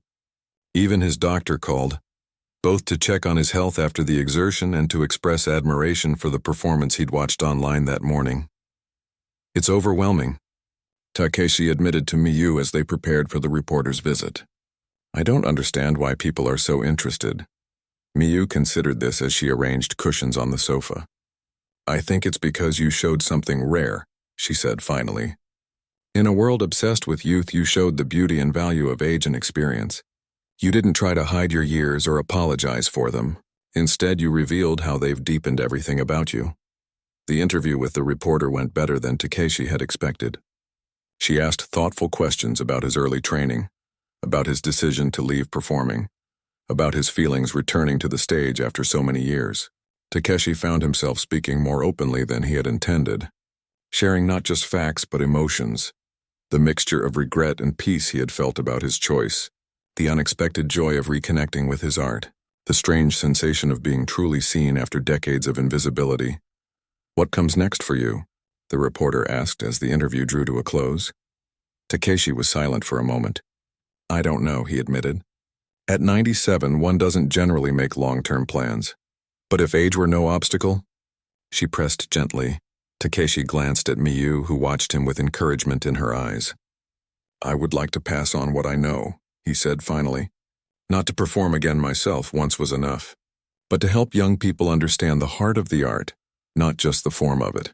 Even his doctor called, both to check on his health after the exertion and to express admiration for the performance he'd watched online that morning. It's overwhelming, Takeshi admitted to Miyu as they prepared for the reporter's visit. I don't understand why people are so interested. Miyu considered this as she arranged cushions on the sofa. I think it's because you showed something rare, she said finally. In a world obsessed with youth, you showed the beauty and value of age and experience. You didn't try to hide your years or apologize for them. Instead, you revealed how they've deepened everything about you. The interview with the reporter went better than Takeshi had expected. She asked thoughtful questions about his early training, about his decision to leave performing, about his feelings returning to the stage after so many years. Takeshi found himself speaking more openly than he had intended, sharing not just facts but emotions, the mixture of regret and peace he had felt about his choice, the unexpected joy of reconnecting with his art, the strange sensation of being truly seen after decades of invisibility. What comes next for you? The reporter asked as the interview drew to a close. Takeshi was silent for a moment. I don't know, he admitted. At 97, one doesn't generally make long-term plans. But if age were no obstacle? She pressed gently. Takeshi glanced at Miyu, who watched him with encouragement in her eyes. I would like to pass on what I know, he said finally. Not to perform again myself, once was enough, but to help young people understand the heart of the art, not just the form of it.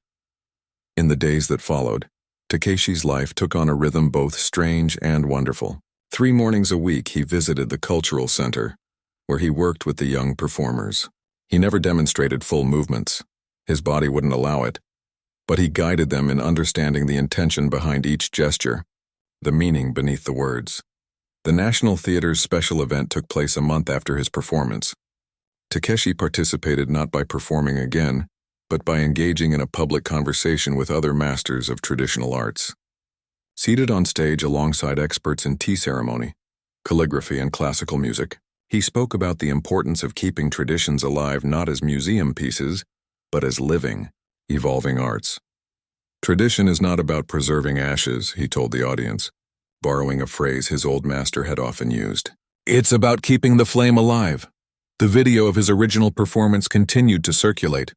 In the days that followed, Takeshi's life took on a rhythm both strange and wonderful. 3 mornings a week he visited the Cultural Center, where he worked with the young performers. He never demonstrated full movements. His body wouldn't allow it, but he guided them in understanding the intention behind each gesture, the meaning beneath the words. The National Theater's special event took place a month after his performance. Takeshi participated not by performing again, but by engaging in a public conversation with other masters of traditional arts. Seated on stage alongside experts in tea ceremony, calligraphy, and classical music, he spoke about the importance of keeping traditions alive not as museum pieces, but as living, evolving arts. Tradition is not about preserving ashes, he told the audience, borrowing a phrase his old master had often used. It's about keeping the flame alive. The video of his original performance continued to circulate.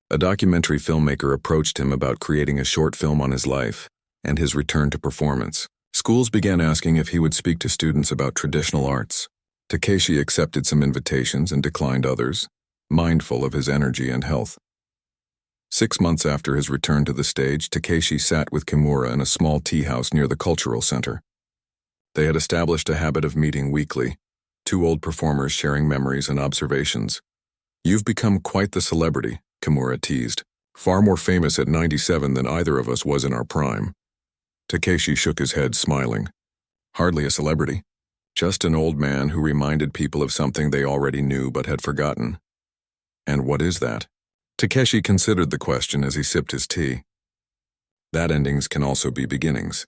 A documentary filmmaker approached him about creating a short film on his life and his return to performance. Schools began asking if he would speak to students about traditional arts. Takeshi accepted some invitations and declined others, mindful of his energy and health. 6 months after his return to the stage, Takeshi sat with Kimura in a small tea house near the Cultural Center. They had established a habit of meeting weekly, 2 old performers sharing memories and observations. You've become quite the celebrity, Kimura teased, far more famous at 97 than either of us was in our prime. Takeshi shook his head, smiling. Hardly a celebrity. Just an old man who reminded people of something they already knew but had forgotten. And what is that? Takeshi considered the question as he sipped his tea. That endings can also be beginnings.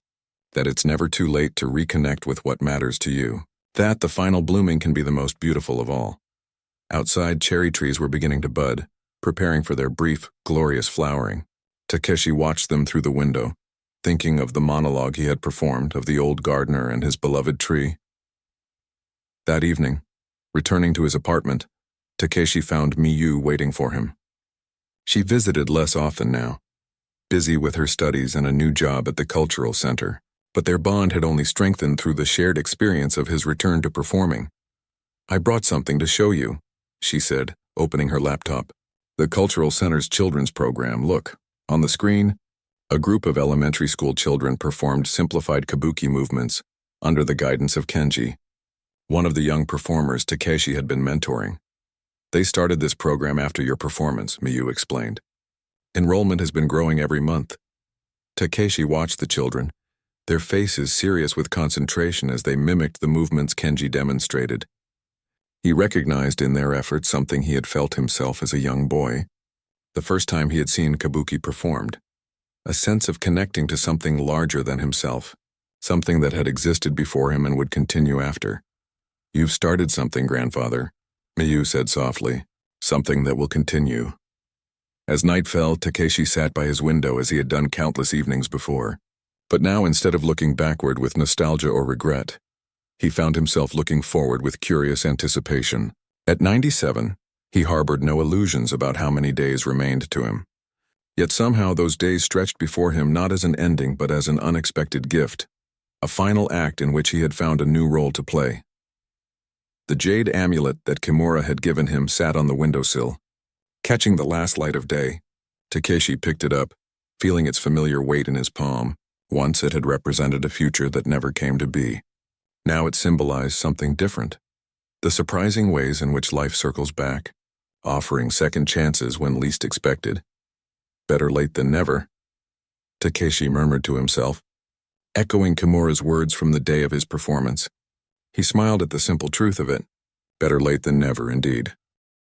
That it's never too late to reconnect with what matters to you. That the final blooming can be the most beautiful of all. Outside, cherry trees were beginning to bud, preparing for their brief, glorious flowering. Takeshi watched them through the window, thinking of the monologue he had performed of the old gardener and his beloved tree. That evening, returning to his apartment, Takeshi found Miyu waiting for him. She visited less often now, busy with her studies and a new job at the Cultural Center. but their bond had only strengthened through the shared experience of his return to performing. "I brought something to show you," she said, opening her laptop. "The Cultural Center's children's program. Look, on the screen." A group of elementary school children performed simplified kabuki movements under the guidance of Kenji, one of the young performers Takeshi had been mentoring. "They started this program after your performance," Miyu explained. "Enrollment has been growing every month." Takeshi watched the children, their faces serious with concentration as they mimicked the movements Kenji demonstrated. He recognized in their efforts something he had felt himself as a young boy, the first time he had seen kabuki performed. A sense of connecting to something larger than himself, something that had existed before him and would continue after. "You've started something, grandfather," Miyu said softly, "something that will continue." As night fell, Takeshi sat by his window as he had done countless evenings before. But now, instead of looking backward with nostalgia or regret, he found himself looking forward with curious anticipation. At 97, he harbored no illusions about how many days remained to him. Yet somehow those days stretched before him not as an ending but as an unexpected gift, a final act in which he had found a new role to play. The jade amulet that Kimura had given him sat on the windowsill. Catching the last light of day, Takeshi picked it up, feeling its familiar weight in his palm. Once it had represented a future that never came to be. Now it symbolized something different. The surprising ways in which life circles back, offering second chances when least expected. "Better late than never," Takeshi murmured to himself, echoing Kimura's words from the day of his performance. He smiled at the simple truth of it. Better late than never, indeed.